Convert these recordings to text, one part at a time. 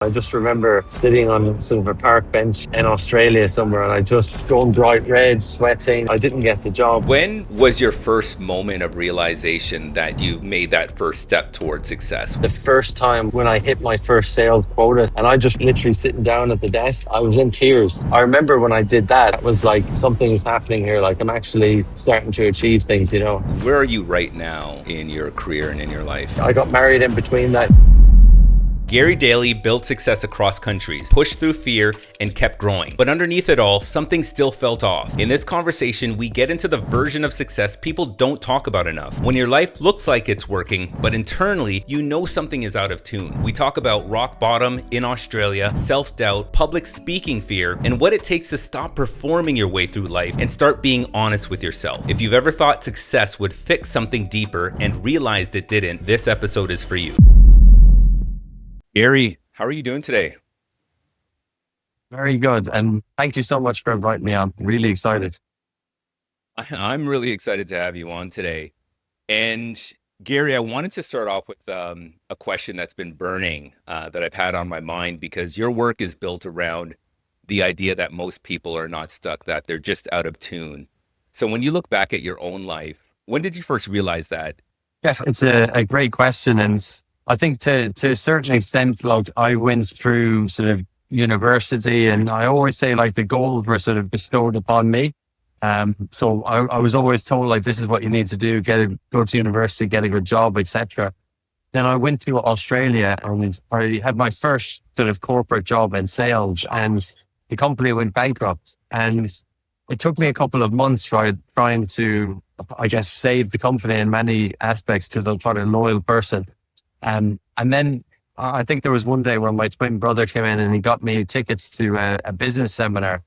I just remember sitting on sort of a park bench in Australia somewhere and I just gone bright red, sweating. I didn't get the job. When was your first moment of realization that you made that first step towards success? The first time when I hit my first sales quota and I just literally sitting down at the desk, I was in tears. I remember when I did that, it was like something is happening here. Like I'm actually starting to achieve things, you know. Where are you right now in your career and in your life? I got married in between that. Gary Daly built success across countries, pushed through fear, and kept growing. But underneath it all, something still felt off. In this conversation, we get into the version of success people don't talk about enough. When your life looks like it's working, but internally, you know something is out of tune. We talk about rock bottom in Australia, self-doubt, public speaking fear, and what it takes to stop performing your way through life and start being honest with yourself. If you've ever thought success would fix something deeper and realized it didn't, this episode is for you. Gary, how are you doing today? Very good. And thank you so much for inviting me on. Really excited. I'm really excited to have you on today. And Gary, I wanted to start off with a question that's been burning that I've had on my mind, because your work is built around the idea that most people are not stuck, that they're just out of tune. So when you look back at your own life, when did you first realize that? Yeah, it's a great question. And I think to a certain extent, like I went through sort of university and I always say like the goals were sort of bestowed upon me. So I was always told like, this is what you need to do, go to university, get a good job, etc. Then I went to Australia and I had my first sort of corporate job in sales and the company went bankrupt. And it took me a couple of months trying to, I guess, save the company in many aspects because I'm quite a loyal person. And then I think there was one day where my twin brother came in and he got me tickets to a business seminar.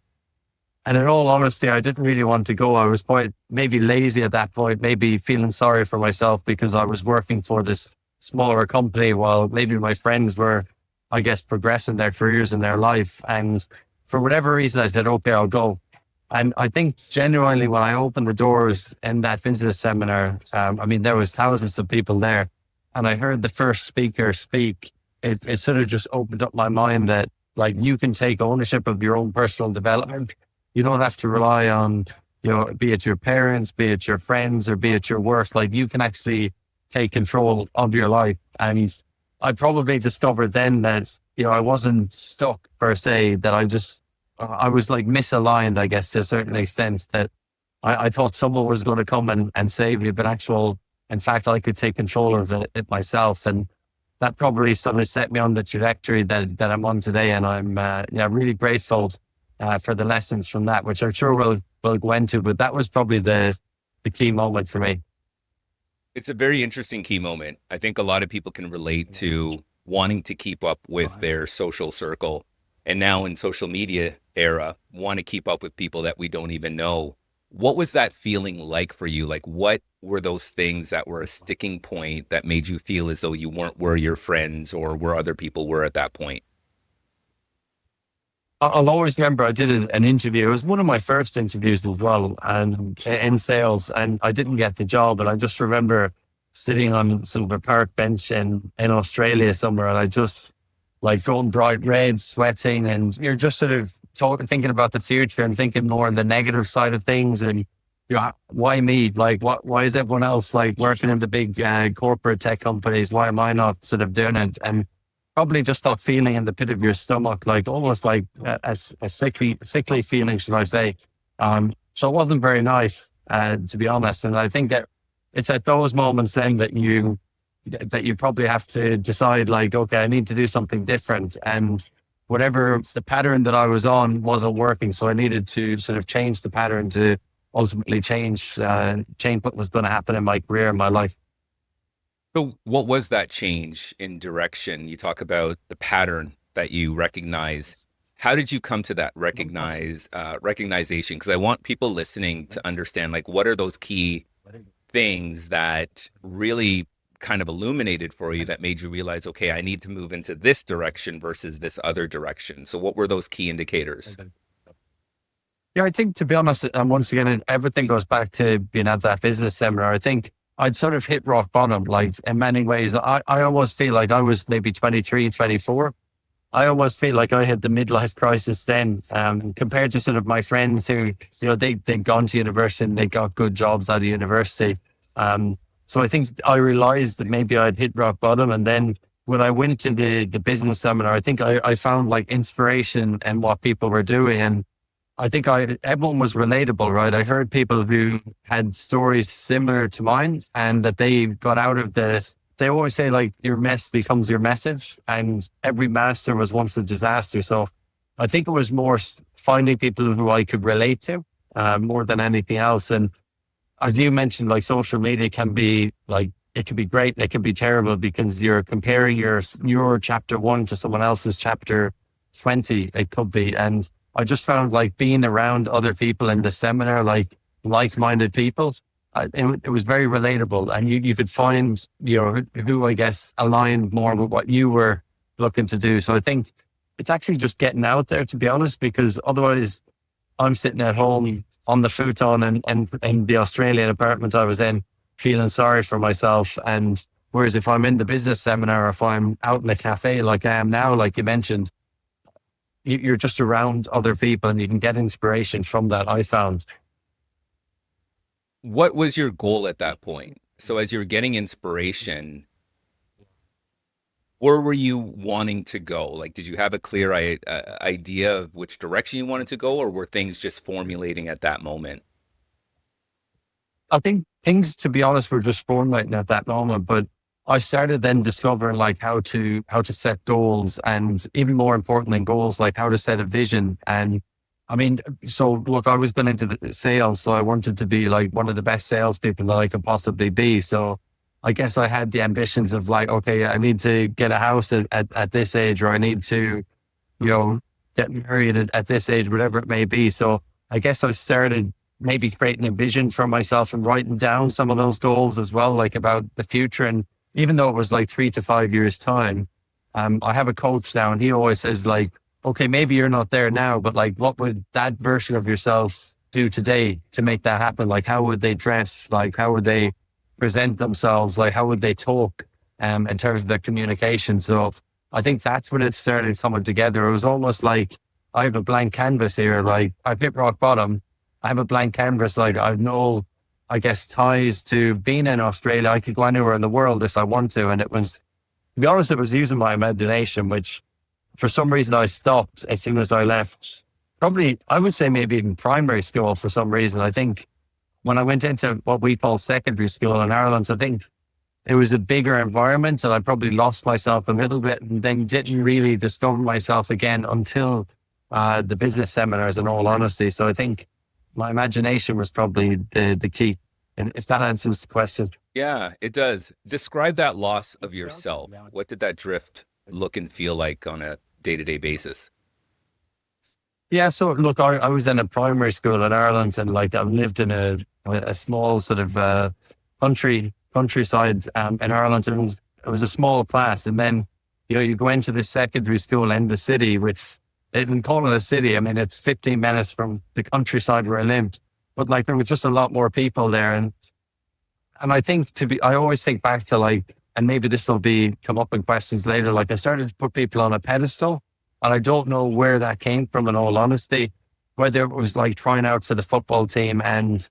And in all honesty, I didn't really want to go. I was quite maybe lazy at that point, maybe feeling sorry for myself because I was working for this smaller company while maybe my friends were, I guess, progressing their careers in their life. And for whatever reason, I said, okay, I'll go. And I think genuinely when I opened the doors in that business seminar, I mean, there was thousands of people there. And I heard the first speaker speak, it sort of just opened up my mind that like you can take ownership of your own personal development. You don't have to rely on, be it your parents, be it your friends, or be it your work. Like you can actually take control of your life. And I probably discovered then that, I wasn't stuck per se, that I was like misaligned, I guess, to a certain extent, that I thought someone was going to come and save me, but in fact, I could take control of it myself. And that probably sort of set me on the trajectory that I'm on today. And I'm really grateful for the lessons from that, which I'm sure we'll go into. But that was probably the key moment for me. It's a very interesting key moment. I think a lot of people can relate to wanting to keep up with their social circle. And now in social media era, want to keep up with people that we don't even know. What was that feeling like for you? Like, what were those things that were a sticking point that made you feel as though you weren't where your friends or where other people were at that point? I'll always remember I did an interview. It was one of my first interviews as well, and in sales, and I didn't get the job. And I just remember sitting on sort of a park bench in Australia somewhere, and I just like going bright red, sweating, and you're just sort of thinking about the future and thinking more on the negative side of things. And why me? Like, why is everyone else like working in the big corporate tech companies? Why am I not sort of doing it? And probably just that feeling in the pit of your stomach, like almost like a sickly feeling, should I say? So it wasn't very nice, to be honest. And I think that it's at those moments then that you probably have to decide, like, okay, I need to do something different. And whatever the pattern that I was on wasn't working. So I needed to sort of change the pattern to ultimately change what was going to happen in my career, in my life. So what was that change in direction? You talk about the pattern that you recognize. How did you come to that recognition? Because I want people listening to understand, like, what are those key things that really kind of illuminated for you that made you realize, okay, I need to move into this direction versus this other direction. So what were those key indicators? Yeah, I think, to be honest, and once again, everything goes back to being at that business seminar. I think I'd sort of hit rock bottom, like in many ways. I almost feel like I was maybe 23, 24. I almost feel like I had the midlife crisis then, compared to sort of my friends who, they'd gone to university and they got good jobs out of university. So I think I realized that maybe I'd hit rock bottom. And then when I went to the business seminar, I think I found like inspiration in what people were doing. And I think everyone was relatable, right? I heard people who had stories similar to mine and that they got out of this. They always say like your mess becomes your message, and every master was once a disaster. So I think it was more finding people who I could relate to, more than anything else. And as you mentioned, like social media can be like, it can be great. It can be terrible because you're comparing your chapter 1 to someone else's chapter 20. It could be. And I just found like being around other people in the seminar, like like-minded people, it was very relatable, and you could find, who I guess aligned more with what you were looking to do. So I think it's actually just getting out there, to be honest, because otherwise I'm sitting at home on the futon and in the Australian apartment I was in, feeling sorry for myself. And whereas if I'm in the business seminar, or if I'm out in a cafe like I am now, like you mentioned, you're just around other people and you can get inspiration from that, I found. What was your goal at that point? So as you're getting inspiration, where were you wanting to go? Like, did you have a clear idea of which direction you wanted to go, or were things just formulating at that moment? I think things, to be honest, were just formulating at that moment, but I started then discovering like how to set goals, and even more important than goals, like how to set a vision. And I mean, so look, I was going into the sales, so I wanted to be like one of the best salespeople that I could possibly be. So I guess I had the ambitions of like, okay, I need to get a house at this age, or I need to, get married at this age, whatever it may be. So I guess I started maybe creating a vision for myself and writing down some of those goals as well, like about the future. And even though it was like 3 to 5 years time, I have a coach now, and he always says like, okay, maybe you're not there now, but like, what would that version of yourself do today to make that happen? Like, how would they dress? Like, how would they present themselves? Like, how would they talk, in terms of their communication? So I think that's when it started coming together. It was almost like I have a blank canvas here. Like, I've hit rock bottom. I have a blank canvas. Like, I have no, I guess, ties to being in Australia. I could go anywhere in the world if I want to. And it was, to be honest, it was using my imagination, which for some reason I stopped as soon as I left. Probably, I would say maybe even primary school for some reason. I think when I went into what we call secondary school in Ireland, I think it was a bigger environment, and I probably lost myself a little bit, and then didn't really discover myself again until the business seminars, in all honesty. So I think my imagination was probably the key. And if that answers the question. Yeah, it does. Describe that loss of yourself. What did that drift look and feel like on a day-to-day basis? Yeah, so look, I was in a primary school in Ireland, and like I lived in a small sort of countryside in Ireland. And it was a small class, and then you go into the secondary school in the city, which they didn't call it a city. I mean, it's 15 minutes from the countryside where I lived, but like there was just a lot more people there, and I think I always think back to like, and maybe this will come up in questions later. Like I started to put people on a pedestal. And I don't know where that came from, in all honesty, whether it was like trying out for the football team and,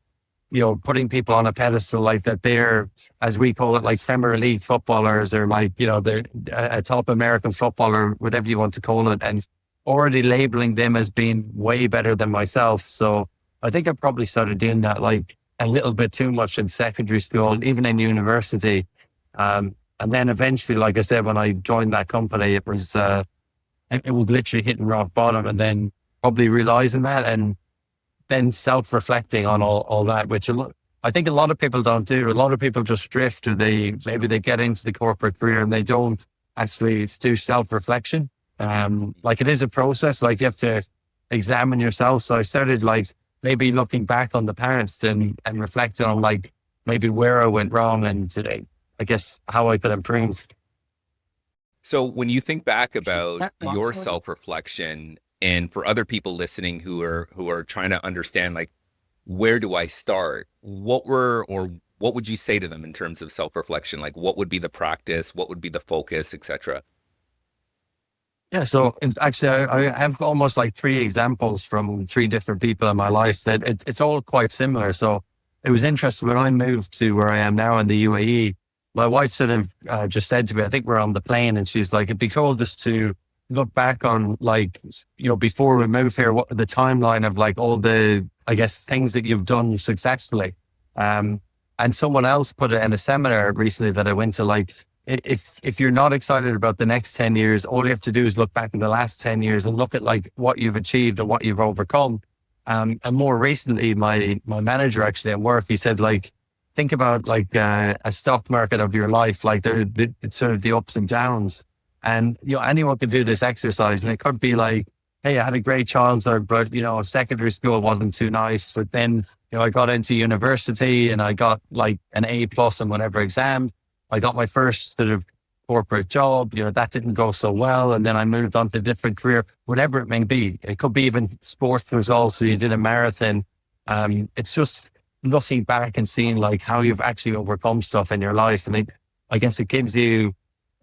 putting people on a pedestal like that they're, as we call it, like Premier League footballers, or like, they're a top American footballer, whatever you want to call it, and already labeling them as being way better than myself. So I think I probably started doing that like a little bit too much in secondary school, and even in university. And then eventually, like I said, when I joined that company, it was literally hitting rock bottom, and then probably realizing that, and then self-reflecting on all that, which I think a lot of people don't do. A lot of people just drift, or maybe they get into the corporate career and they don't actually do self-reflection. Like it is a process, like you have to examine yourself. So I started like maybe looking back on the past and reflecting on like maybe where I went wrong, and today, I guess, how I could improve. So when you think back about your self-reflection, and for other people listening who are trying to understand, like, where do I start? What would you say to them in terms of self-reflection? Like, what would be the practice? What would be the focus, etc.? Yeah. So actually, I have almost like three examples from three different people in my life that it's all quite similar. So it was interesting when I moved to where I am now in the UAE. My wife sort of just said to me, I think we're on the plane, and she's like, "It'd be cool just to look back on like, before we moved here, what the timeline of like all the, I guess, things that you've done successfully." And someone else put it in a seminar recently that I went to, like, if you're not excited about the next 10 years, all you have to do is look back in the last 10 years and look at like what you've achieved and what you've overcome. And more recently, my manager actually at work, he said, like, think about like a stock market of your life, like it's sort of the ups and downs. And, anyone can do this exercise, and it could be like, hey, I had a great childhood, but, secondary school wasn't too nice. But then, I got into university and I got like an A plus in whatever exam. I got my first sort of corporate job, that didn't go so well. And then I moved on to a different career, whatever it may be. It could be even sports results. So you did a marathon. It's just looking back and seeing like how you've actually overcome stuff in your life. And I guess it gives you,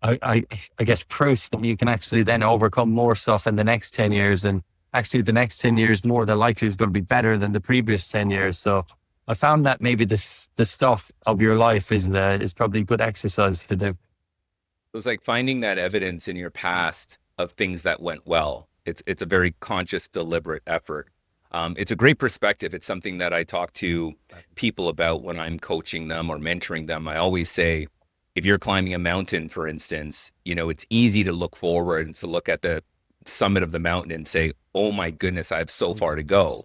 I guess, proof that you can actually then overcome more stuff in the next 10 years. And actually the next 10 years, more than likely is going to be better than the previous 10 years. So I found that maybe the stuff of your life is probably good exercise to do. It's like finding that evidence in your past of things that went well. It's a very conscious, deliberate effort. It's a great perspective. It's something that I talk to people about when I'm coaching them or mentoring them. I always say, if you're climbing a mountain, for instance, it's easy to look forward and to look at the summit of the mountain and say, oh my goodness, I have so far to go.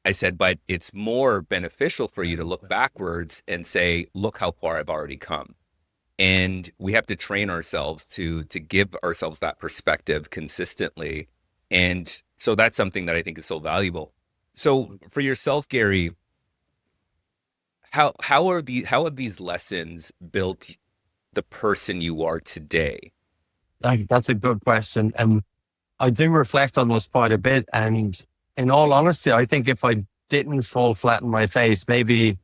I said, but it's more beneficial for you to look backwards and say, look how far I've already come. And we have to train ourselves to give ourselves that perspective consistently. And so that's something that I think is so valuable. So for yourself, Gary, how have these lessons built the person you are today? That's a good question. And I do reflect on this quite a bit. And in all honesty, I think if I didn't fall flat on my face, maybe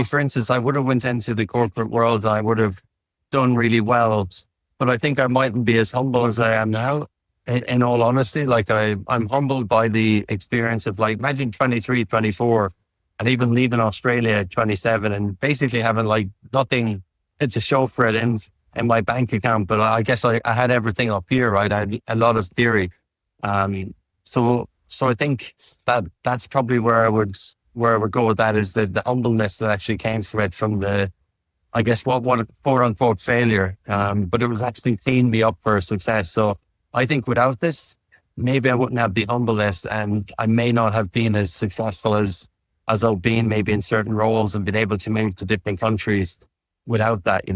for instance, I would have went into the corporate world. I would have done really well, but I think I mightn't be as humble as I am now. In all honesty, like I'm humbled by the experience of, like, imagine 23, 24, and even leaving Australia at 27 and basically having like nothing to show for it in my bank account. But I guess I had everything up here, right? I had a lot of theory. So I think that's probably where I would go with that, is the humbleness that actually came from it, from the, I guess, what quote unquote failure. But it was actually cleaning me up for success. So I think without this, maybe I wouldn't have the humbleness, and I may not have been as successful as I've been maybe in certain roles and been able to move to different countries without that,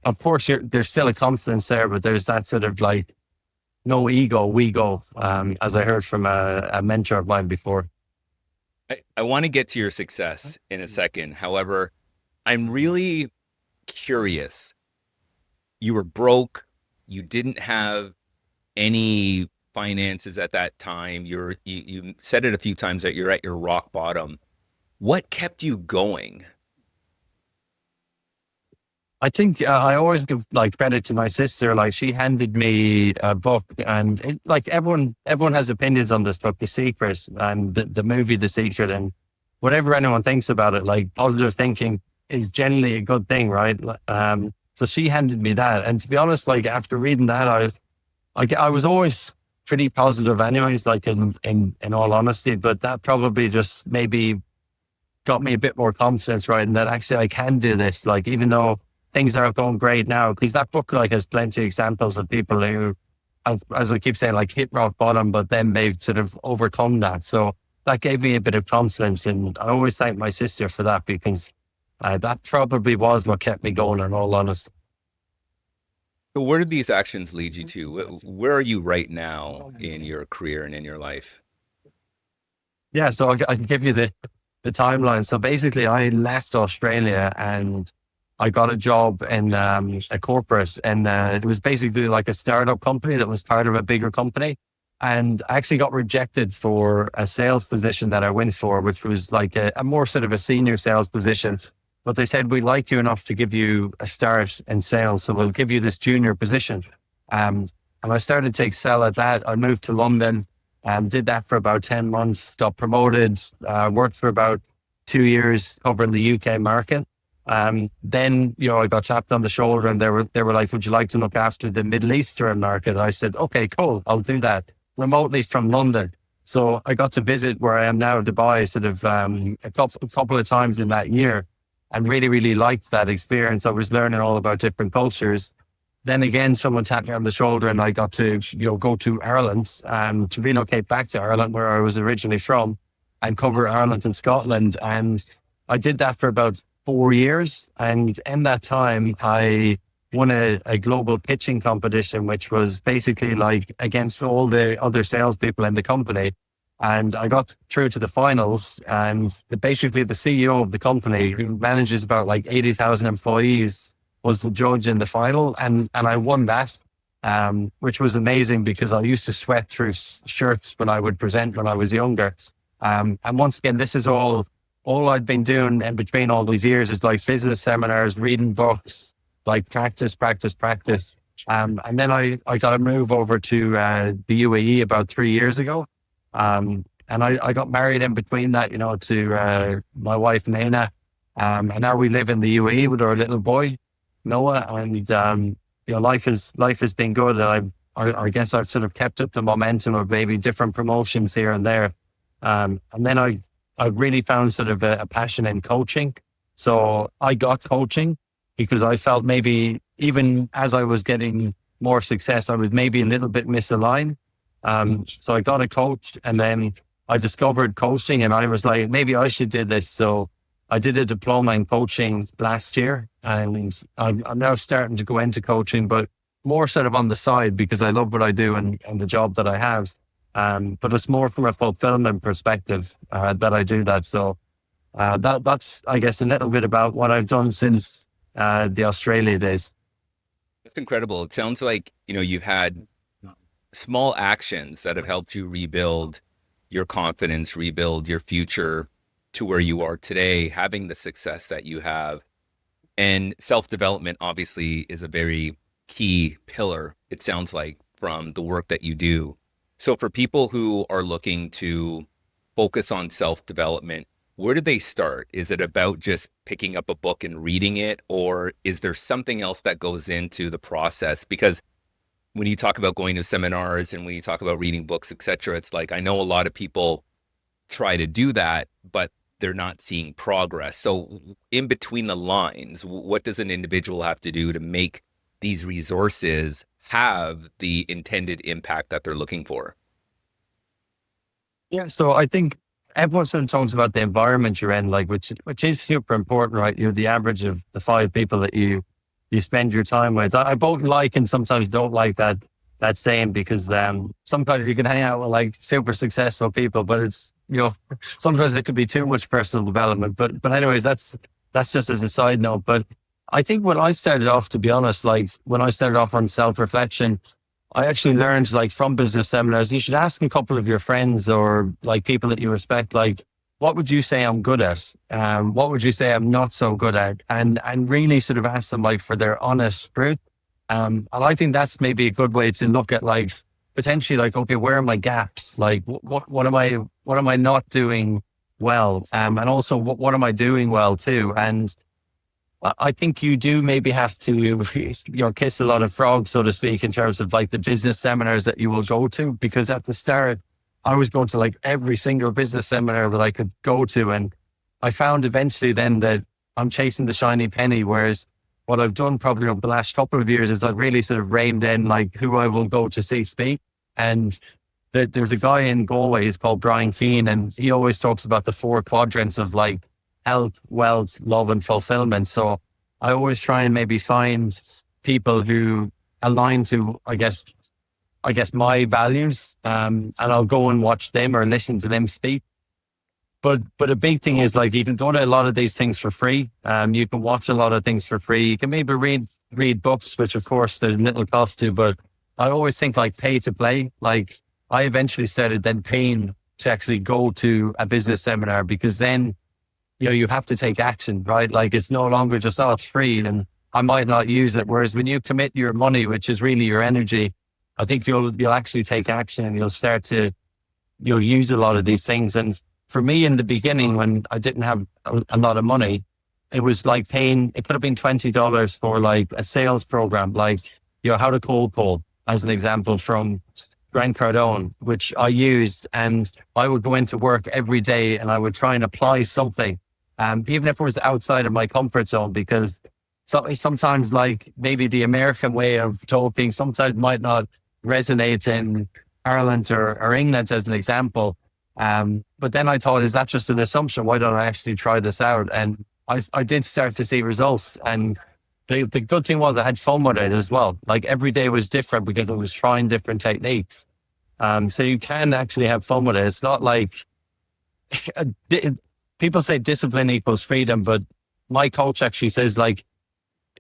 Of course, there's still a confidence there, but there's that sort of like, no ego, we go, as I heard from a mentor of mine before. I want to get to your success in a second. However, I'm really curious. You were broke. You didn't have any finances at that time. You said it a few times that you're at your rock bottom. What kept you going? I think I always give like credit to my sister. Like, she handed me a book, and like everyone has opinions on this book, The Secret, and the movie The Secret, and whatever anyone thinks about it, like, positive thinking is generally a good thing, right? So she handed me that, and to be honest, like, after reading that, I was always pretty positive, anyways. Like, in all honesty, but that probably just maybe got me a bit more confidence, right? And that actually I can do this, like, even though things aren't going great now, because that book like has plenty of examples of people who, as I keep saying, like, hit rock bottom, but then they've sort of overcome that. So that gave me a bit of confidence, and I always thank my sister for that, because that probably was what kept me going, in all honesty. So where did these actions lead you to? Where are you right now in your career and in your life? Yeah, so I can give you the timeline. So basically, I left Australia and I got a job in a corporate, and it was basically like a startup company that was part of a bigger company. And I actually got rejected for a sales position that I went for, which was like a more sort of a senior sales position. But they said, we like you enough to give you a start in sales, so we'll give you this junior position. And I started to excel at that. I moved to London and did that for about 10 months, got promoted, worked for about 2 years covering the UK market. Then, I got tapped on the shoulder and they were like, would you like to look after the Middle Eastern market? I said, okay, cool. I'll do that remotely from London. So I got to visit where I am now, Dubai, sort of, a couple of times in that year and really, really liked that experience. I was learning all about different cultures. Then again, someone tapped me on the shoulder and I got to, go to Ireland, to relocate back to Ireland where I was originally from and cover Ireland and Scotland. And I did that for about 4 years. And in that time, I won a global pitching competition, which was basically like against all the other salespeople in the company. And I got through to the finals and basically the CEO of the company, who manages about like 80,000 employees, was the judge in the final. And I won that, which was amazing because I used to sweat through shirts when I would present when I was younger. And once again, this is all I'd been doing in between all these years is like business seminars, reading books, like practice. And then I got a move over to the UAE about 3 years ago. And I got married in between that, to my wife, Naina. And now we live in the UAE with our little boy, Noah. And, life has been good. And I guess I've sort of kept up the momentum of maybe different promotions here and there. And then I really found sort of a passion in coaching. So I got coaching because I felt maybe even as I was getting more success, I was maybe a little bit misaligned. So I got a coach and then I discovered coaching and I was like, maybe I should do this. So I did a diploma in coaching last year and I'm now starting to go into coaching, but more sort of on the side because I love what I do and the job that I have. But it's more from a fulfillment perspective that I do that. So that's, I guess, a little bit about what I've done since the Australia days. That's incredible. It sounds like, you've had small actions that have helped you rebuild your confidence, rebuild your future to where you are today, having the success that you have. And self-development obviously is a very key pillar, it sounds like, from the work that you do. So for people who are looking to focus on self-development, where do they start? Is it about just picking up a book and reading it? Or is there something else that goes into the process? Because when you talk about going to seminars and when you talk about reading books, etc., it's like, I know a lot of people try to do that, but they're not seeing progress. So in between the lines, what does an individual have to do to make these resources have the intended impact that they're looking for? Yeah. So I think everyone sort of talks about the environment you're in, like, which is super important, right? You're the average of the 5 people that you spend your time with. I both like and sometimes don't like that saying because sometimes you can hang out with like super successful people, but it's, sometimes it could be too much personal development. But anyways, that's just as a side note. But I think when I started off, to be honest, like when I started off on self-reflection, I actually learned like from business seminars, you should ask a couple of your friends or like people that you respect, like, what would you say I'm good at? What would you say I'm not so good at? And really sort of ask them like for their honest truth. And I think that's maybe a good way to look at like potentially like, okay, where are my gaps? Like what am I not doing well? And also what am I doing well too? And I think you do maybe have to, kiss a lot of frogs, so to speak, in terms of like the business seminars that you will go to, because at the start, I was going to like every single business seminar that I could go to. And I found eventually then that I'm chasing the shiny penny. Whereas what I've done probably over the last couple of years is I've really sort of reined in like who I will go to see speak. And there's a guy in Galway, he's called Brian Keane, and he always talks about the 4 quadrants of like health, wealth, love, and fulfillment. So I always try and maybe find people who align to, I guess my values, and I'll go and watch them or listen to them speak. But a big thing is like, you can go to a lot of these things for free. You can watch a lot of things for free. You can maybe read books, which of course there's little cost to, but I always think like pay to play. Like I eventually started then paying to actually go to a business seminar, because then, you have to take action, right? Like it's no longer just, oh, it's free and I might not use it. Whereas when you commit your money, which is really your energy, I think you'll actually take action and you'll use a lot of these things. And for me in the beginning, when I didn't have a lot of money, it was like it could have been $20 for like a sales program, like, how to cold call, as an example, from Grant Cardone, which I used. And I would go into work every day and I would try and apply something, even if it was outside of my comfort zone, because sometimes, like, maybe the American way of talking sometimes might not resonate in Ireland or England, as an example. But then I thought, is that just an assumption? Why don't I actually try this out? And I did start to see results. And the good thing was I had fun with it as well. Like, every day was different because I was trying different techniques. So you can actually have fun with it. It's not like people say discipline equals freedom, but my coach actually says, like,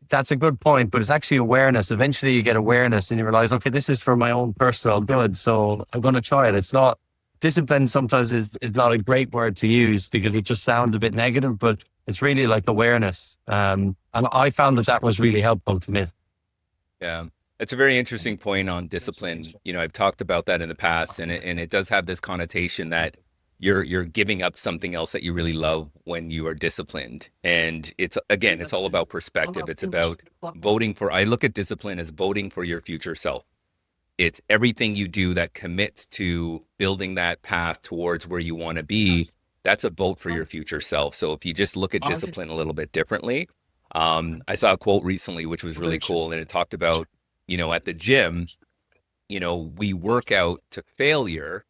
that's a good point, but it's actually awareness. Eventually you get awareness and you realize, okay, this is for my own personal good, so I'm going to try it. It's not discipline. Sometimes is not a great word to use because it just sounds a bit negative, but it's really like awareness. And I found that was really helpful to me. Yeah. It's a very interesting point on discipline. I've talked about that in the past, and it does have this connotation that you're giving up something else that you really love when you are disciplined. And it's all about perspective. It's about I look at discipline as voting for your future self. It's everything you do that commits to building that path towards where you want to be. That's a vote for your future self. So if you just look at discipline a little bit differently, I saw a quote recently, which was really cool. And it talked about, at the gym, we work out to failure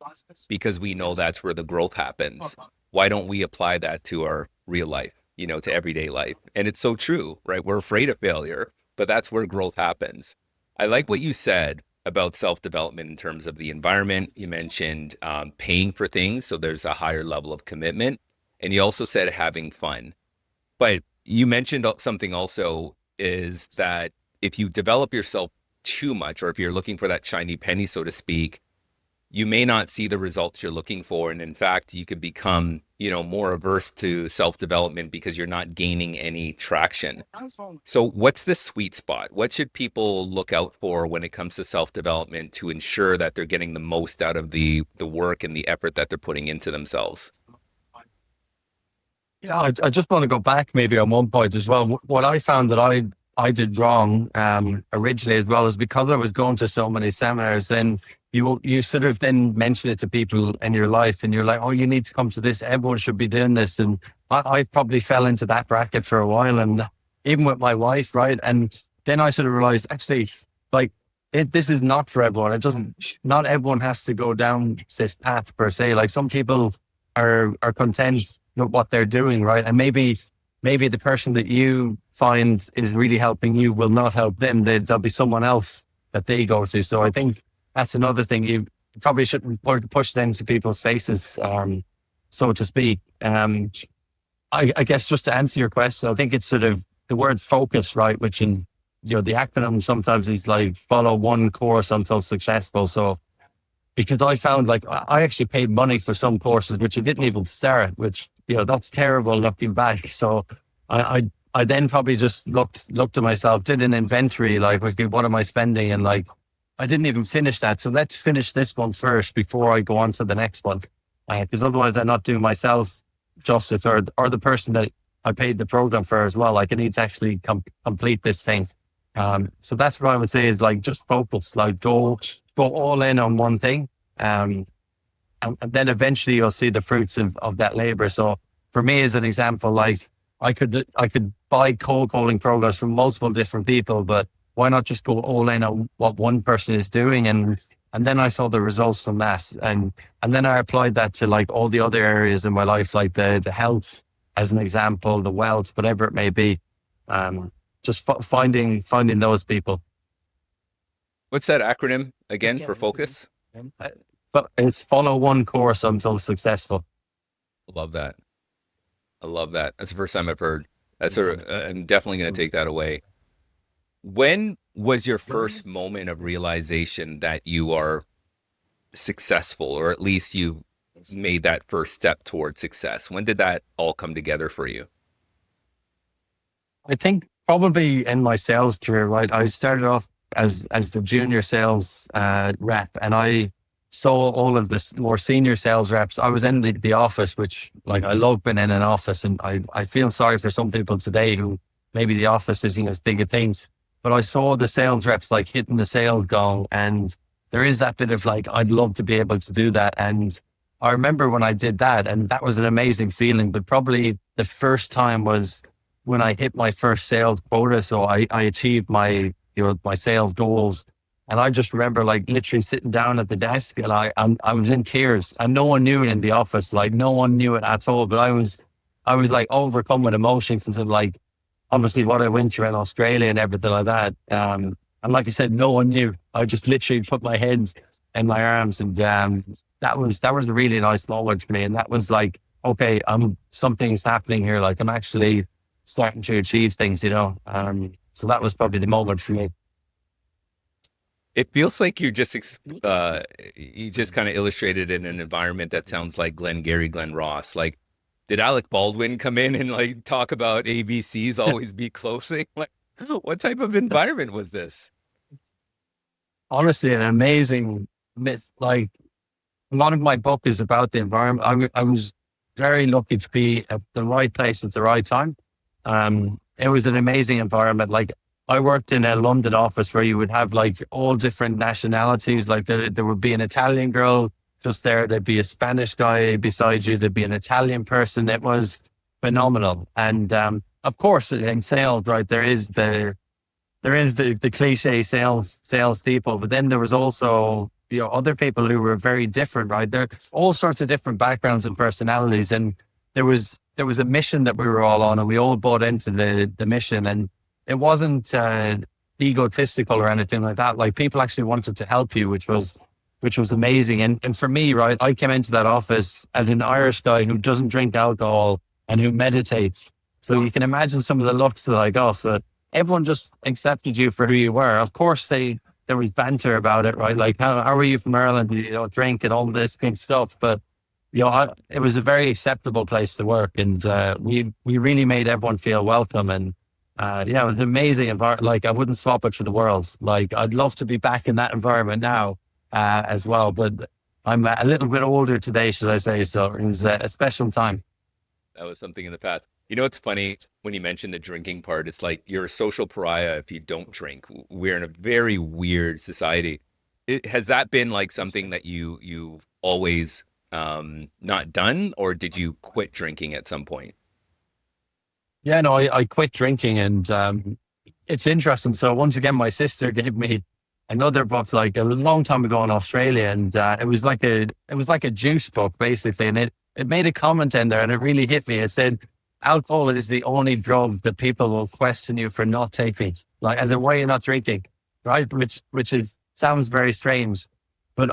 because we know that's where the growth happens. Why don't we apply that to our real life, to everyday life? And it's so true, right? We're afraid of failure, but that's where growth happens. I like what you said about self-development in terms of the environment. You mentioned paying for things, so there's a higher level of commitment. And you also said having fun. But you mentioned something also, is that if you develop yourself too much, or if you're looking for that shiny penny, so to speak, you may not see the results you're looking for. And in fact, you could become, more averse to self-development because you're not gaining any traction. So what's the sweet spot? What should people look out for when it comes to self-development to ensure that they're getting the most out of the work and the effort that they're putting into themselves? Yeah, I just want to go back maybe on one point as well. What I found that I did wrong originally as well is because I was going to so many seminars, then you sort of then mention it to people in your life and you're like, oh, you need to come to this. Everyone should be doing this. And I probably fell into that bracket for a while, and even with my wife, right? And then I sort of realized, actually, like, this is not for everyone. Not everyone has to go down this path per se. Like, some people are content with what they're doing, right? And maybe the person that you find is really helping you will not help them. There'll be someone else that they go to. So I think that's another thing. You probably shouldn't push them to people's faces, so to speak. I guess just to answer your question, I think it's sort of the word focus, right? Which in, the acronym sometimes is like follow one course until successful. So because I found, like, I actually paid money for some courses, which I didn't even start, which, that's terrible looking back. So I then probably just looked at myself, did an inventory, like, okay, what am I spending? And like, I didn't even finish that. So let's finish this one first before I go on to the next one. Because otherwise I'm not doing myself justice, or the person that I paid the program for as well. Like, I need to actually complete this thing. So that's what I would say is, like, just focus, like, go all in on one thing. And then eventually you'll see the fruits of that labor. So for me, as an example, like, I could buy cold calling programs from multiple different people, but why not just go all in on what one person is doing? And then I saw the results from that. And then I applied that to, like, all the other areas in my life, like the health, as an example, the wealth, whatever it may be. Just finding those people. What's that acronym again for focus? But it's follow one course until successful. I love that. That's the first time I've heard. I'm definitely going to take that away. When was your first moment of realization that you are successful, or at least you made that first step towards success? When did that all come together for you? I think probably in my sales career, right? I started off as the junior sales rep, and I saw all of the more senior sales reps. I was in the office, which like I love being in an office, and I feel sorry for some people today who maybe the office isn't as big a thing. But I saw the sales reps like hitting the sales gong, and there is that bit of like, I'd love to be able to do that. And I remember when I did that, and that was an amazing feeling. But probably the first time was when I hit my first sales quota. So I achieved my, my sales goals. And I just remember like literally sitting down at the desk, and I was in tears, and no one knew it in the office. Like no one knew it at all, but I was like overcome with emotions of like, obviously what I went through in Australia and everything like that. And like I said, no one knew. I just literally put my head in my arms, and that was a really nice moment for me. And that was like, okay, something's happening here. Like I'm actually starting to achieve things, so that was probably the moment for me. It feels like you just kind of illustrated in an environment that sounds like Glenn Ross. Like, did Alec Baldwin come in and like talk about ABCs always be closing? Like, what type of environment was this? Honestly, an amazing myth. Like a lot of my book is about the environment. I was very lucky to be at the right place at the right time. It was an amazing environment. Like I worked in a London office where you would have like all different nationalities. Like there would be an Italian girl just there. There'd be a Spanish guy beside you. There'd be an Italian person. It was phenomenal. And of course, in sales, right, there is the cliche sales people, but then there was also other people who were very different, right? There's all sorts of different backgrounds and personalities, and there was a mission that we were all on, and we all bought into the mission, and it wasn't egotistical or anything like that. Like people actually wanted to help you, which was amazing. And for me, right, I came into that office as an Irish guy who doesn't drink alcohol and who meditates. So you can imagine some of the looks that I got. So everyone just accepted you for who you were. Of course, there was banter about it, right? Like, how are you from Ireland? You drink and all this good stuff. But, it was a very acceptable place to work. And we really made everyone feel welcome. And it was an amazing environment. Like, I wouldn't swap it for the world. Like, I'd love to be back in that environment now as well. But I'm a little bit older today, should I say. So it was a special time. That was something in the past. It's funny when you mentioned the drinking part, it's like you're a social pariah if you don't drink. We're in a very weird society. Has that been like something that you've always not done, or did you quit drinking at some point? Yeah, no, I quit drinking, and it's interesting. So once again, my sister gave me another book like a long time ago in Australia, and it was like a juice book basically, and it made a comment in there, and it really hit me. It said, alcohol is the only drug that people will question you for not taking, like as a way you're not drinking, right? Which sounds very strange, but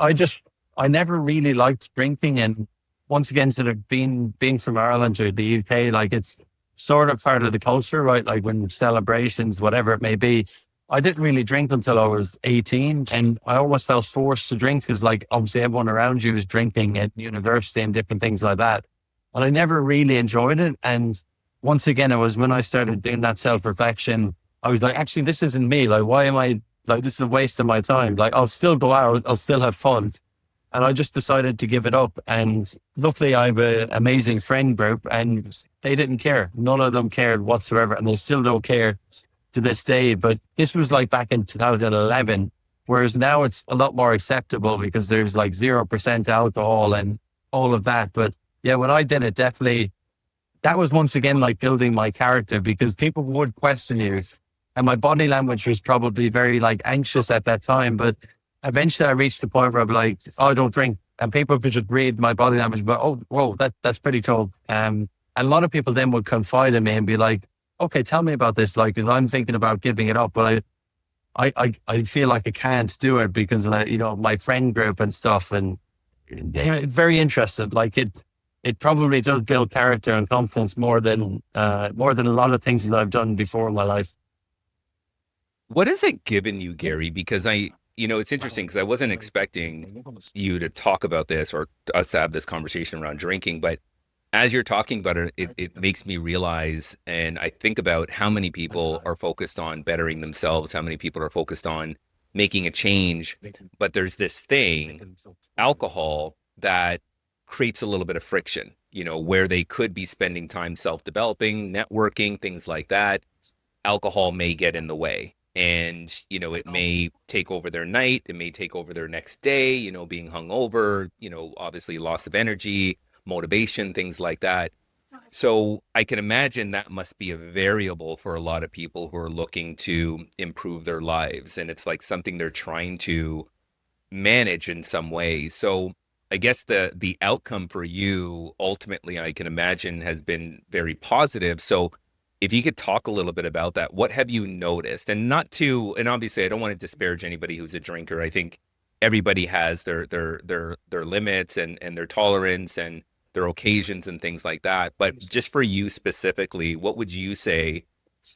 I never really liked drinking. And once again, sort of being from Ireland or the UK, like it's sort of part of the culture, right? Like when celebrations, whatever it may be, I didn't really drink until I was 18, and I almost felt forced to drink because like obviously everyone around you is drinking at university and different things like that. And I never really enjoyed it. And once again, it was when I started doing that self-reflection, I was like, actually, this isn't me. Like, why am I like, this is a waste of my time. Like, I'll still go out, I'll still have fun. And I just decided to give it up. And luckily I have an amazing friend group, and they didn't care. None of them cared whatsoever. And they still don't care to this day. But this was like back in 2011, whereas now it's a lot more acceptable because there's like 0% alcohol and all of that. But yeah, when I did it, definitely, that was once again like building my character, because people would question you. And my body language was probably very like anxious at that time. But eventually I reached the point where I'm like, oh, I don't drink. And people could just read my body language, but oh, whoa, that's pretty cool. And a lot of people then would confide in me and be like, okay, tell me about this. Like, 'cause I'm thinking about giving it up, but I feel like I can't do it because, my friend group and stuff. And very interested. Like it probably does build character and confidence more than a lot of things that I've done before in my life. What has it given you, Gary? Because it's interesting because I wasn't expecting you to talk about this or us to have this conversation around drinking, but as you're talking about it, it makes me realize, and I think about how many people are focused on bettering themselves, how many people are focused on making a change. But there's this thing, alcohol, that creates a little bit of friction, where they could be spending time self-developing, networking, things like that. Alcohol may get in the way. And, it may take over their night. It may take over their next day, being hungover, obviously loss of energy, motivation, things like that. So I can imagine that must be a variable for a lot of people who are looking to improve their lives. And it's like something they're trying to manage in some way. So I guess the outcome for you ultimately, I can imagine, has been very positive. So if you could talk a little bit about that, what have you noticed? And obviously I don't want to disparage anybody who's a drinker. I think everybody has their limits and their tolerance and their occasions and things like that. But just for you specifically, what would you say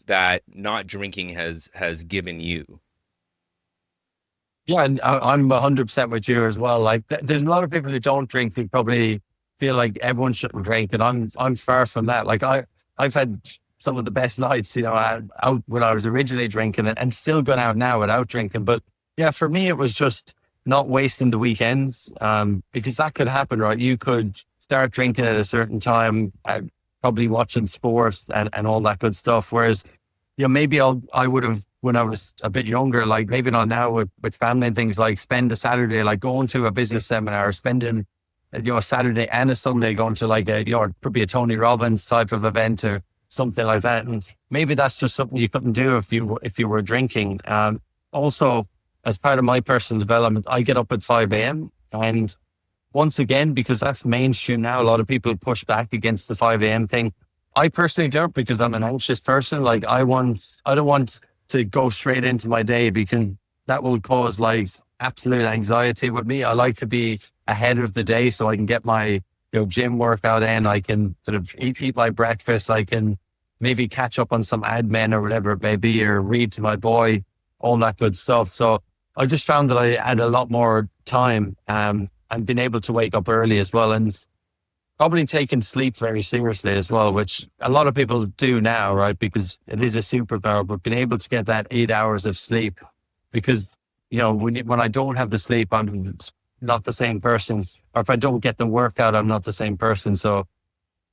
that not drinking has given you? Yeah, and I'm 100% with you as well. Like, there's a lot of people who don't drink who probably feel like everyone shouldn't drink, and I'm far from that. Like, I've had some of the best nights, out when I was originally drinking, and still going out now without drinking. But yeah, for me, it was just not wasting the weekends, because that could happen, right? You could start drinking at a certain time, probably watching sports and all that good stuff. Whereas, maybe I would have, when I was a bit younger, like maybe not now with family and things, like spend a Saturday, like going to a business seminar, spending, a Saturday and a Sunday going to like probably a Tony Robbins type of event or something like that. And maybe that's just something you couldn't do if you were drinking. Also, as part of my personal development, I get up at 5 a.m. And once again, because that's mainstream now, a lot of people push back against the 5 a.m. thing. I personally don't, because I'm an anxious person. Like, I don't want to go straight into my day, because that will cause like absolute anxiety with me. I like to be ahead of the day so I can get my gym workout in. I can sort of eat my breakfast. I can maybe catch up on some admin or whatever it may be, or read to my boy, all that good stuff. So I just found that I had a lot more time, and been able to wake up early as well, and probably taking sleep very seriously as well, which a lot of people do now, right? Because it is a superpower, but being able to get that 8 hours of sleep, because, when I don't have the sleep, I'm not the same person. Or if I don't get the workout, I'm not the same person. So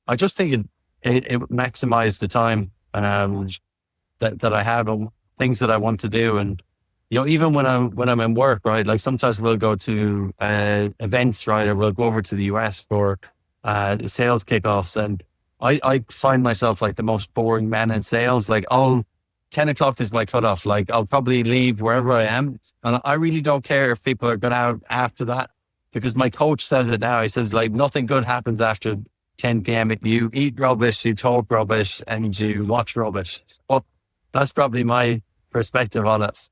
I just think it maximizes the time that I have on things that I want to do. And, even when I'm in work, right? Like, sometimes we'll go to events, right? Or we'll go over to the US for the sales kickoffs. And I find myself like the most boring man in sales. Like, 10 o'clock is my cutoff. Like, I'll probably leave wherever I am. And I really don't care if people are going out after that, because my coach says it now. He says, like, nothing good happens after 10 p.m. You eat rubbish, you talk rubbish, and you watch rubbish. Well, that's probably my perspective on it.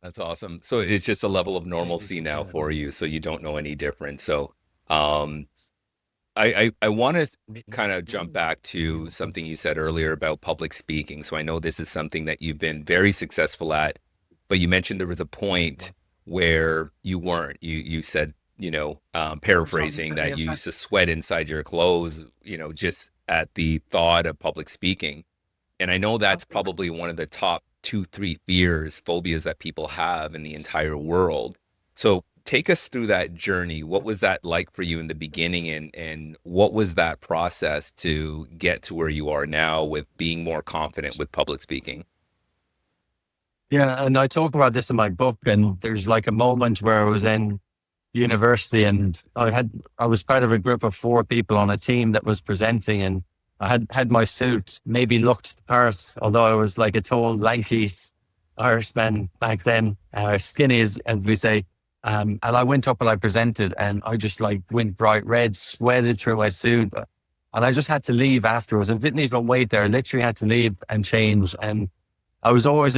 That's awesome. So it's just a level of normalcy now for you, so you don't know any different. So I want to kind of jump back to something you said earlier about public speaking. So I know this is something that you've been very successful at, but you mentioned there was a point where you weren't. You said, paraphrasing, that you used to sweat inside your clothes, just at the thought of public speaking. And I know that's probably one of the top 2-3 phobias that people have in the entire world. So take us through that journey. What was that like for you in the beginning, and what was that process to get to where you are now with being more confident with public speaking? Yeah, and I talk about this in my book, and there's like a moment where I was in university, and I was part of a group of 4 people on a team that was presenting, and I had my suit, maybe looked the part, although I was like a tall, lanky Irishman back then, skinny as we say. And I went up and I presented, and I just like went bright red, sweated through my suit. And I just had to leave afterwards. I didn't even wait there. I literally had to leave and change. And I was always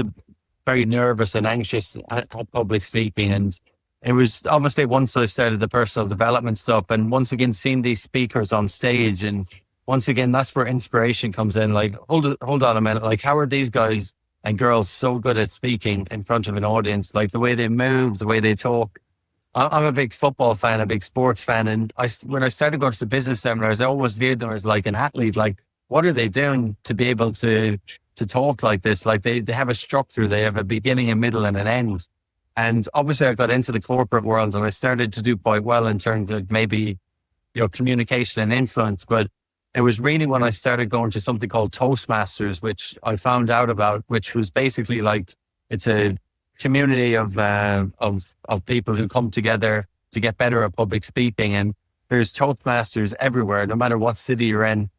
very nervous and anxious at public speaking. And it was obviously once I started the personal development stuff, and once again, seeing these speakers on stage, and once again, that's where inspiration comes in. Like, hold on a minute. Like, how are these guys and girls so good at speaking in front of an audience? Like, the way they move, the way they talk. I'm a big football fan, a big sports fan. And when I started going to the business seminars, I always viewed them as like an athlete. Like, what are they doing to be able to talk like this? Like, they have a structure, they have a beginning, a middle, and an end. And obviously I got into the corporate world and I started to do quite well in terms of maybe, communication and influence. But it was really when I started going to something called Toastmasters, which I found out about, which was basically like, it's a community of people who come together to get better at public speaking. And there's Toastmasters everywhere, no matter what city you're in,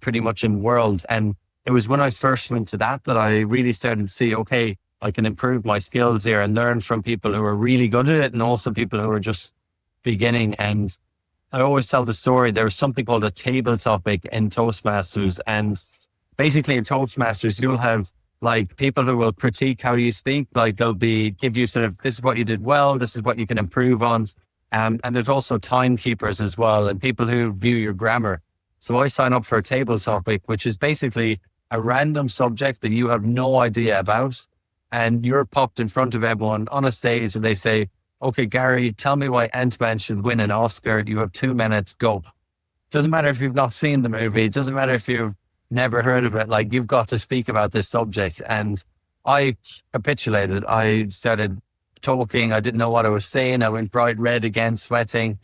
pretty much in the world. And it was when I first went to that I really started to see, okay, I can improve my skills here and learn from people who are really good at it and also people who are just beginning. And I always tell the story, there was something called a table topic in Toastmasters. And basically in Toastmasters, you'll have like people who will critique how you speak. Like they'll give you sort of, this is what you did well, this is what you can improve on. And there's also timekeepers as well and people who view your grammar. So I sign up for a table topic, which is basically a random subject that you have no idea about. And you're popped in front of everyone on a stage and they say, okay, Gary, tell me why Ant-Man should win an Oscar. You have 2 minutes, go. Doesn't matter if you've not seen the movie. It doesn't matter if you've never heard of it. Like you've got to speak about this subject. And I capitulated. I started talking. I didn't know what I was saying. I went bright red again, sweating.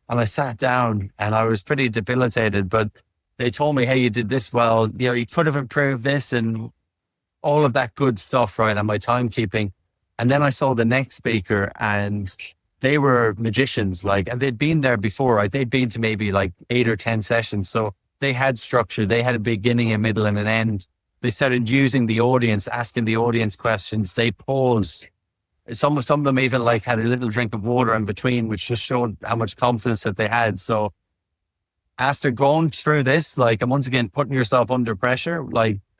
And I sat down and I was pretty debilitated, but they told me, hey, you did this well. You could have improved this and all of that good stuff, right? And my timekeeping. And then I saw the next speaker and they were magicians, and they'd been there before, right? They'd been to maybe like 8 or 10 sessions. So they had structure. They had a beginning, a middle and an end. They started using the audience, asking the audience questions. They paused. Some of them even had a little drink of water in between, which just showed how much confidence that they had. So after going through this, and once again, putting yourself under pressure,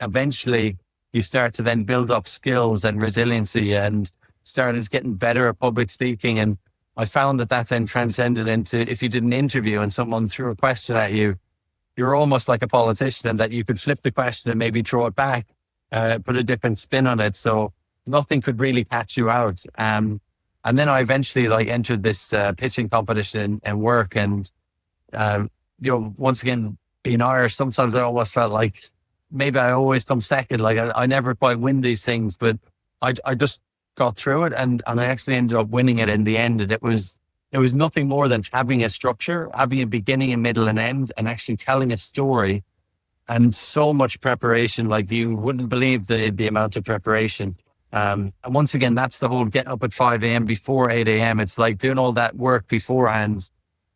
eventually you start to then build up skills and resiliency and started getting better at public speaking. And I found that then transcended into, if you did an interview and someone threw a question at you, you're almost like a politician and that you could flip the question and maybe throw it back, put a different spin on it. So nothing could really catch you out. And then I eventually entered this pitching competition and work. And, once again, being Irish, sometimes I almost felt like maybe I always come second. I never quite win these things, but I just got through it and I actually ended up winning it in the end. And it was nothing more than having a structure, having a beginning, a middle and end, and actually telling a story and so much preparation. You wouldn't believe the amount of preparation. And once again, that's the whole get up at 5 a.m. before 8 a.m. It's doing all that work beforehand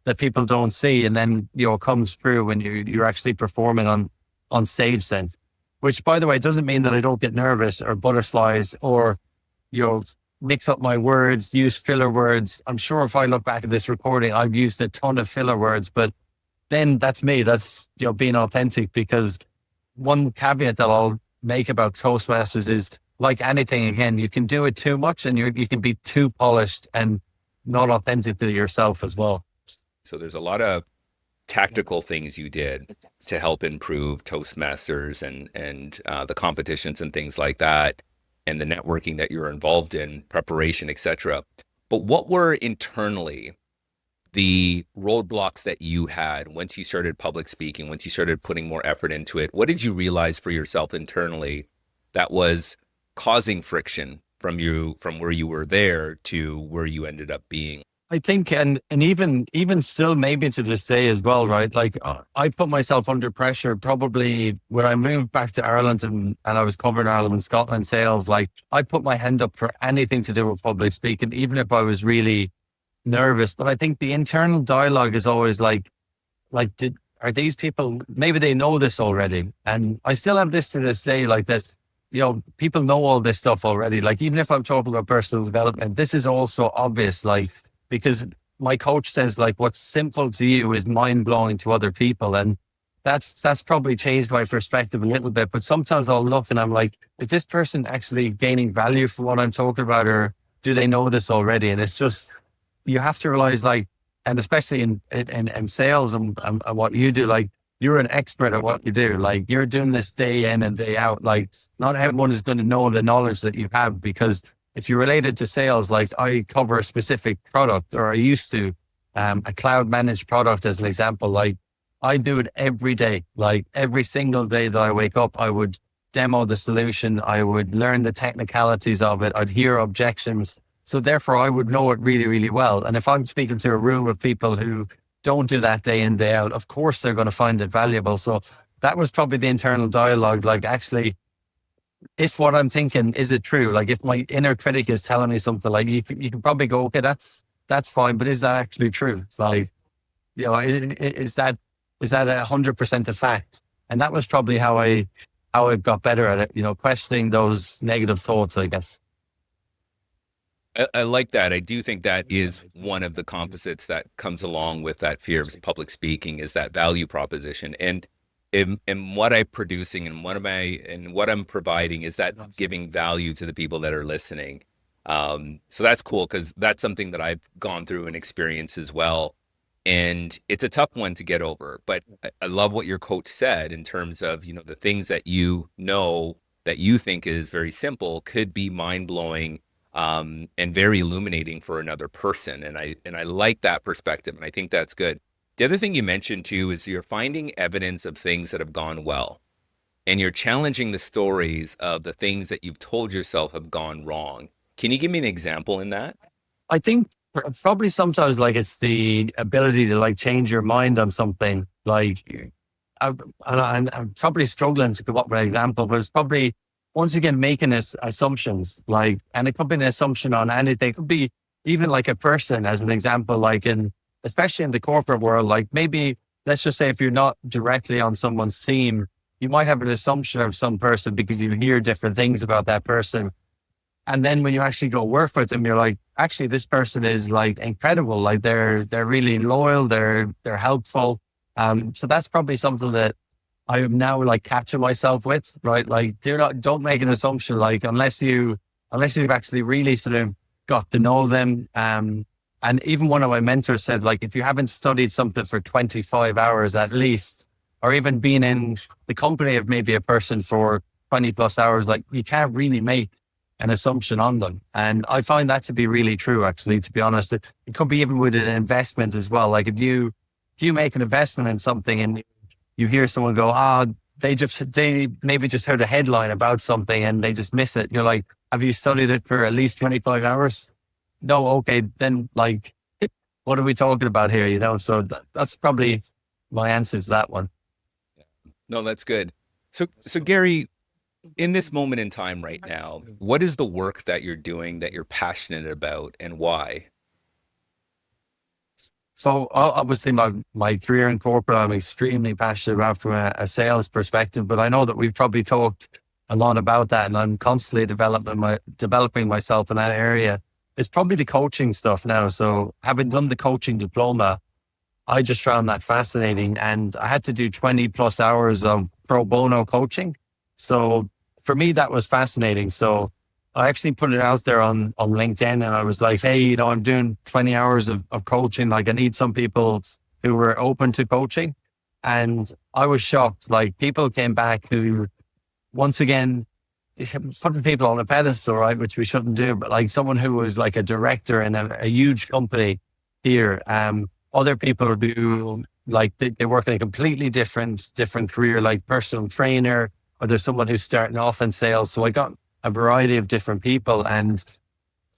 that people don't see. And then, comes through when you're actually performing on stage then, which by the way, doesn't mean that I don't get nervous or butterflies or, mix up my words, use filler words. I'm sure if I look back at this recording, I've used a ton of filler words, but then that's me. That's, being authentic, because one caveat that I'll make about Toastmasters is, like anything, again, you can do it too much and you can be too polished and not authentic to yourself as well. So there's a lot of tactical things you did to help improve Toastmasters and the competitions and things like that, and the networking that you're involved in, preparation, etc. But what were internally the roadblocks that you had once you started public speaking, once you started putting more effort into it? What did you realize for yourself internally that was causing friction from where you were there to where you ended up being? I think, and even still, maybe to this day as well, right? I put myself under pressure probably when I moved back to Ireland and I was covering Ireland and Scotland sales. I put my hand up for anything to do with public speaking, even if I was really nervous. But I think the internal dialogue is always are these people, maybe they know this already? And I still have this to this day, this, people know all this stuff already. Even if I'm talking about personal development, this is also obvious, because my coach says what's simple to you is mind blowing to other people. And that's probably changed my perspective a little bit. But sometimes I'll look and I'm like, is this person actually gaining value from what I'm talking about, or do they know this already? And it's just, you have to realize and especially in sales and what you do, you're an expert at what you do. You're doing this day in and day out. Not everyone is going to know the knowledge that you have, because if you're related to sales, I cover a specific product, or I used to, a cloud managed product as an example. I do it every day. Every single day that I wake up, I would demo the solution. I would learn the technicalities of it. I'd hear objections. So therefore I would know it really, really well. And if I'm speaking to a room of people who don't do that day in, day out, of course they're going to find it valuable. So that was probably the internal dialogue. Like, actually, if what I'm thinking, is it true? Like, if my inner critic is telling me something, like, you can probably go, okay, that's fine, but is that actually true? It's like, is that 100% a fact? And that was probably how I got better at it, questioning those negative thoughts, I guess. I like that. I do think that is one of the composites that comes along with that fear of public speaking, is that value proposition. And in what I'm producing and what I'm providing, is that giving value to the people that are listening. So that's cool, because that's something that I've gone through and experienced as well. And it's a tough one to get over, but I love what your coach said in terms of, the things that that you think is very simple could be mind blowing, and very illuminating for another person. And I like that perspective. And I think that's good. The other thing you mentioned too is you're finding evidence of things that have gone well, and you're challenging the stories of the things that you've told yourself have gone wrong. Can you give me an example in that? I think probably sometimes, like, it's the ability to, like, change your mind on something. Like, I'm probably struggling to come up with an example, but it's probably, once again, making assumptions, like, and it could be an assumption on anything. It could be even like a person, as an example, like, especially in the corporate world, like, maybe, let's just say, if you're not directly on someone's team, you might have an assumption of some person because you hear different things about that person. And then when you actually go work with them, you're like, actually, this person is, like, incredible. Like, they're really loyal. They're helpful. So that's probably something that I am now, like, catching myself with, right? Like, don't make an assumption, like, unless you've actually really sort of got to know them. And even one of my mentors said, like, if you haven't studied something for 25 hours at least, or even been in the company of maybe a person for 20 plus hours, like, you can't really make an assumption on them. And I find that to be really true, actually, to be honest. It could be even with an investment as well. Like, if you make an investment in something and you hear someone go, they maybe just heard a headline about something and they just miss it. You're like, have you studied it for at least 25 hours? No. Okay. Then, like, what are we talking about here? So that's probably my answer to that one. No, that's good. So Gary, in this moment in time right now, what is the work that you're doing that you're passionate about, and why? So obviously my career in corporate, I'm extremely passionate about from a sales perspective, but I know that we've probably talked a lot about that, and I'm constantly developing myself in that area. It's probably the coaching stuff now. So having done the coaching diploma, I just found that fascinating, and I had to do 20 plus hours of pro bono coaching. So for me, that was fascinating. So I actually put it out there on LinkedIn, and I was like, hey, I'm doing 20 hours of coaching. Like, I need some people who were open to coaching. And I was shocked. Like, people came back who, once again, putting people on a pedestal, right, which we shouldn't do, but like someone who was like a director in a huge company here. Other people do, like, they work in a completely different career, like personal trainer, or there's someone who's starting off in sales. So I got a variety of different people. And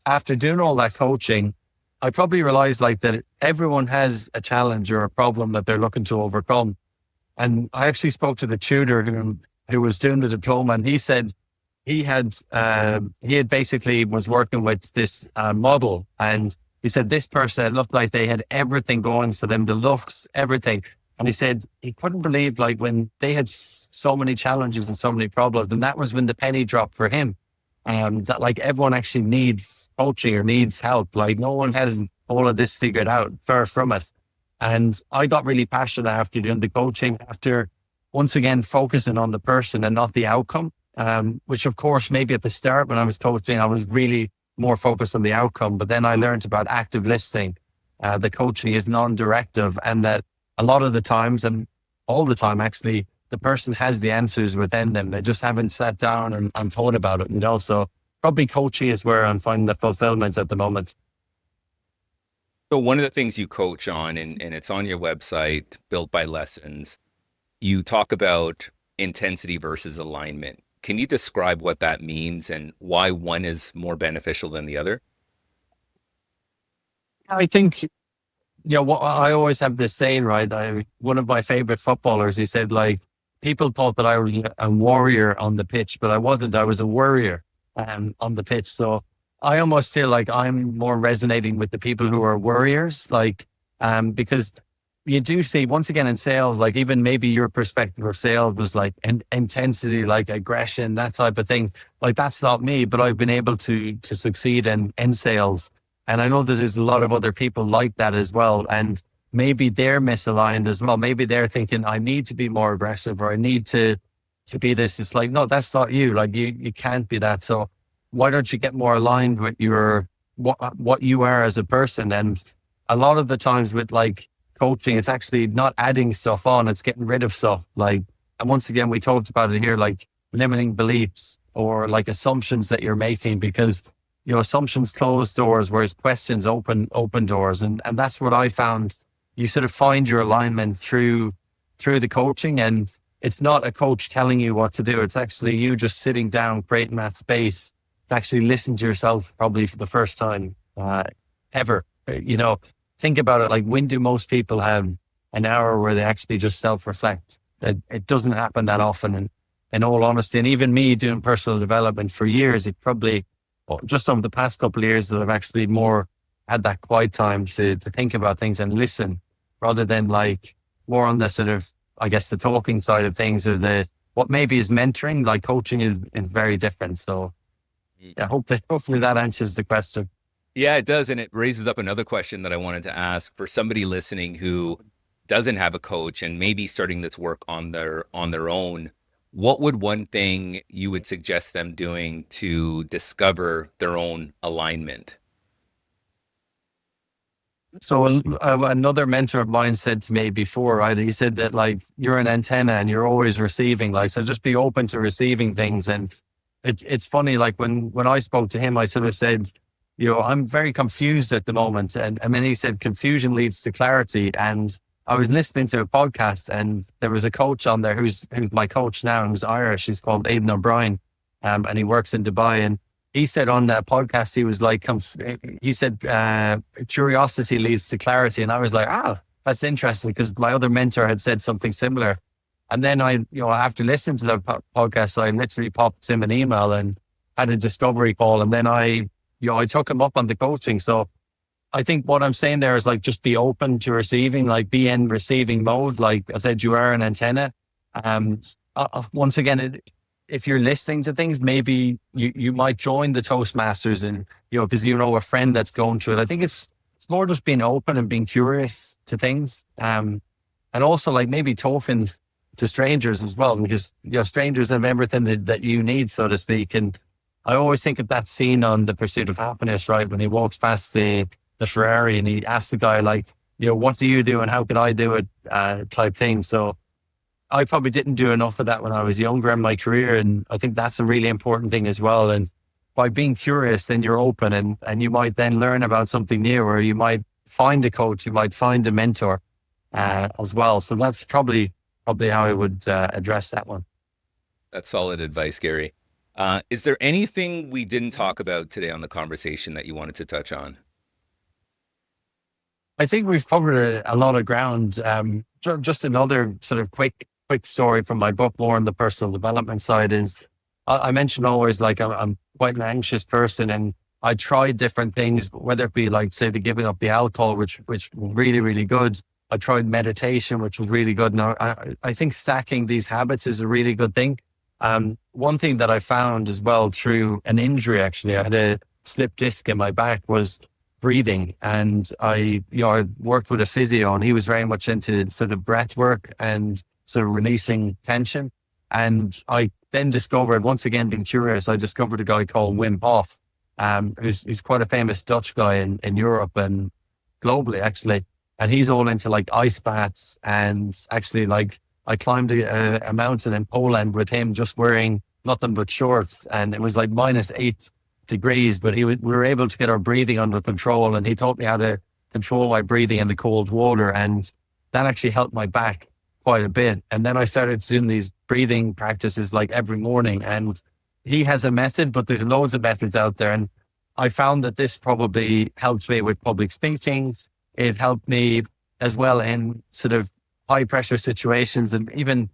after doing all that coaching, I probably realized, like, that everyone has a challenge or a problem that they're looking to overcome. And I actually spoke to the tutor who was doing the diploma, and he said he had basically was working with this model. And he said this person, it looked like they had everything going for them, the looks, everything. And he said he couldn't believe, like, when they had so many challenges and so many problems, and that was when the penny dropped for him. That, like, everyone actually needs coaching or needs help. Like, no one has all of this figured out, far from it. And I got really passionate after doing the coaching, after once again focusing on the person and not the outcome. Which, of course, maybe at the start when I was coaching, I was really more focused on the outcome. But then I learned about active listening. The coaching is non-directive, and that a lot of the times, and all the time actually, the person has the answers within them. They just haven't sat down and thought about it, So probably coaching is where I'm finding the fulfillment at the moment. So one of the things you coach on, and it's on your website, Built by Lessons, you talk about intensity versus alignment. Can you describe what that means and why one is more beneficial than the other? I think, what I always have this saying, right? One of my favorite footballers, he said, like, people thought that I was a warrior on the pitch, but I wasn't. I was a worrier on the pitch. So I almost feel like I'm more resonating with the people who are worriers, like, because you do see, once again, in sales, like even maybe your perspective of sales was like intensity, like aggression, that type of thing. Like that's not me, but I've been able to succeed in sales. And I know that there's a lot of other people like that as well. And maybe they're misaligned as well. Maybe they're thinking, I need to be more aggressive, or I need to be this. It's like, no, that's not you. Like you can't be that. So why don't you get more aligned with what you are as a person? And a lot of the times with like coaching, it's actually not adding stuff on, it's getting rid of stuff. Like, and once again, we talked about it here, like limiting beliefs or like assumptions that you're making, because assumptions close doors, whereas questions open doors. And that's what I found. You sort of find your alignment through the coaching, and it's not a coach telling you what to do. It's actually you just sitting down, creating that space to actually listen to yourself, probably for the first time ever. Think about it. Like, when do most people have an hour where they actually just self-reflect? It doesn't happen that often. And in all honesty, and even me doing personal development for years, it probably just over the past couple of years that I've actually more had that quiet time to think about things and listen, rather than like more on the sort of, I guess, the talking side of things, or what maybe is mentoring. Like coaching is very different. So yeah, hopefully that answers the question. Yeah, it does. And it raises up another question that I wanted to ask for somebody listening who doesn't have a coach and maybe starting this work on their own. What would one thing you would suggest them doing to discover their own alignment? So another mentor of mine said to me before, right? He said that like you're an antenna and you're always receiving, like, so just be open to receiving things. And it's funny, like when I spoke to him, I sort of said, I'm very confused at the moment. And then he said, confusion leads to clarity. And I was listening to a podcast, and there was a coach on there who's my coach now, who's Irish. He's called Aidan O'Brien, and he works in Dubai. And he said on that podcast, he was like, he said, curiosity leads to clarity. And I was like, that's interesting, because my other mentor had said something similar. And then after listening to the podcast, I literally popped him an email and had a discovery call. And then I took him up on the coaching. So I think what I'm saying there is like, just be open to receiving, like be in receiving mode. Like I said, you are an antenna. Once again, if you're listening to things, maybe you might join the Toastmasters, and, because a friend that's going through it. I think it's more just being open and being curious to things. And also like maybe talking to strangers as well, because, strangers have everything that you need, so to speak. And I always think of that scene on The Pursuit of Happiness, right? When he walks past the Ferrari and he asks the guy, like, what do you do and how can I do it, type thing. So I probably didn't do enough of that when I was younger in my career. And I think that's a really important thing as well. And by being curious, then you're open, and you might then learn about something new, or you might find a coach, you might find a mentor as well. So that's probably how I would address that one. That's solid advice, Gary. Is there anything we didn't talk about today on the conversation that you wanted to touch on? I think we've covered a lot of ground. Just another sort of quick story from my book, more on the personal development side, is I mentioned always, like, I'm quite an anxious person, and I tried different things, whether it be like, say, the giving up the alcohol, which was really, really good. I tried meditation, which was really good. Now, I think stacking these habits is a really good thing. One thing that I found as well through an injury, actually, I had a slip disc in my back, was breathing. And I worked with a physio, and he was very much into sort of breath work and sort of releasing tension. And I then discovered, once again, being curious, I discovered a guy called Wim Hof, who's quite a famous Dutch guy in Europe and globally, actually. And he's all into like ice baths, and actually, like, I climbed a mountain in Poland with him, just wearing nothing but shorts, and it was like -8 degrees, but we were able to get our breathing under control, and he taught me how to control my breathing in the cold water, and that actually helped my back quite a bit. And then I started doing these breathing practices like every morning, and he has a method, but there's loads of methods out there. And I found that this probably helped me with public speaking. It helped me as well in sort of high pressure situations, and even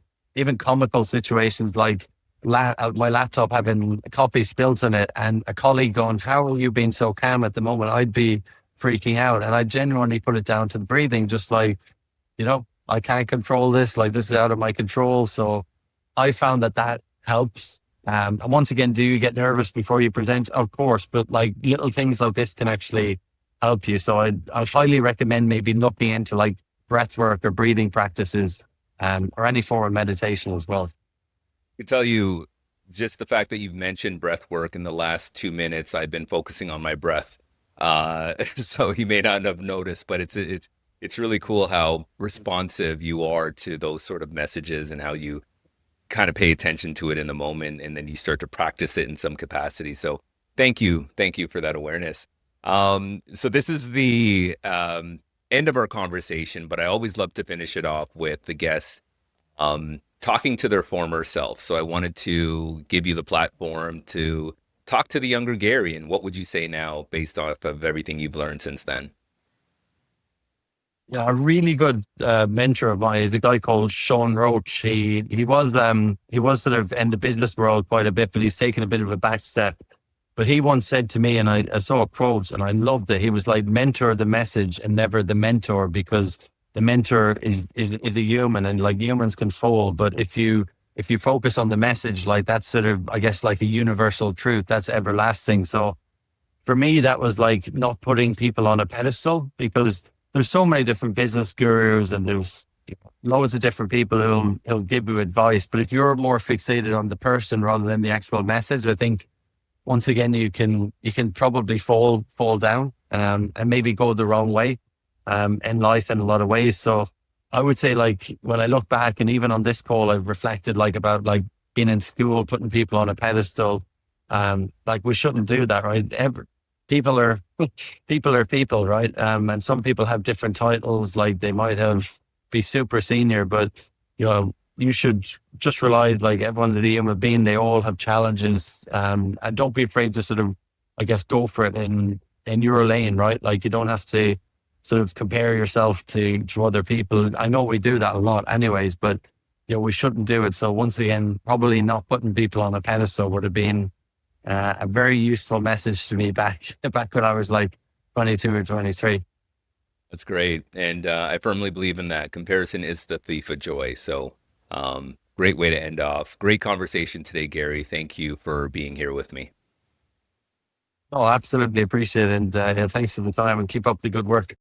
comical situations like my laptop having coffee spilled on it and a colleague going, "How are you being so calm at the moment?" I'd be freaking out. And I genuinely put it down to the breathing, just like, I can't control this. Like, this is out of my control. So I found that helps. And once again, do you get nervous before you present? Of course, but like little things like this can actually help you. So I highly recommend maybe looking into like breath work or breathing practices, or any form of meditation as well. I can tell you, just the fact that you've mentioned breath work in the last 2 minutes, I've been focusing on my breath. So you may not have noticed, but it's really cool how responsive you are to those sort of messages and how you kind of pay attention to it in the moment, and then you start to practice it in some capacity. So thank you for that awareness. So this is the end of our conversation, but I always love to finish it off with the guests talking to their former self. So I wanted to give you the platform to talk to the younger Gary, and what would you say now based off of everything you've learned since then? Yeah, a really good mentor of mine is a guy called Sean Roach. He was sort of in the business world quite a bit, but he's taken a bit of a back step. But he once said to me, and I saw a quote and I loved it. He was like, "Mentor the message and never the mentor," because the mentor is a human, and like humans can fall. But if you focus on the message, like that's sort of, I guess, like a universal truth that's everlasting. So for me, that was like not putting people on a pedestal, because there's so many different business gurus and there's loads of different people who'll give you advice. But if you're more fixated on the person rather than the actual message, I think once again, you can probably fall down, and maybe go the wrong way in life in a lot of ways. So I would say, like, when I look back, and even on this call, I've reflected like about like being in school, putting people on a pedestal. Like, we shouldn't do that, right? People are people, right? And some people have different titles, like they might be super senior, but you should just rely, like, everyone's a human being. They all have challenges, and don't be afraid to sort of, I guess, go for it in your lane, right? Like, you don't have to sort of compare yourself to other people. I know we do that a lot anyways, but we shouldn't do it. So once again, probably not putting people on a pedestal would have been a very useful message to me back when I was like 22 or 23. That's great. And I firmly believe in that. Comparison is the thief of joy. So great way to end off. Great conversation today, Gary. Thank you for being here with me. Oh, absolutely appreciate it. And thanks for the time, and keep up the good work.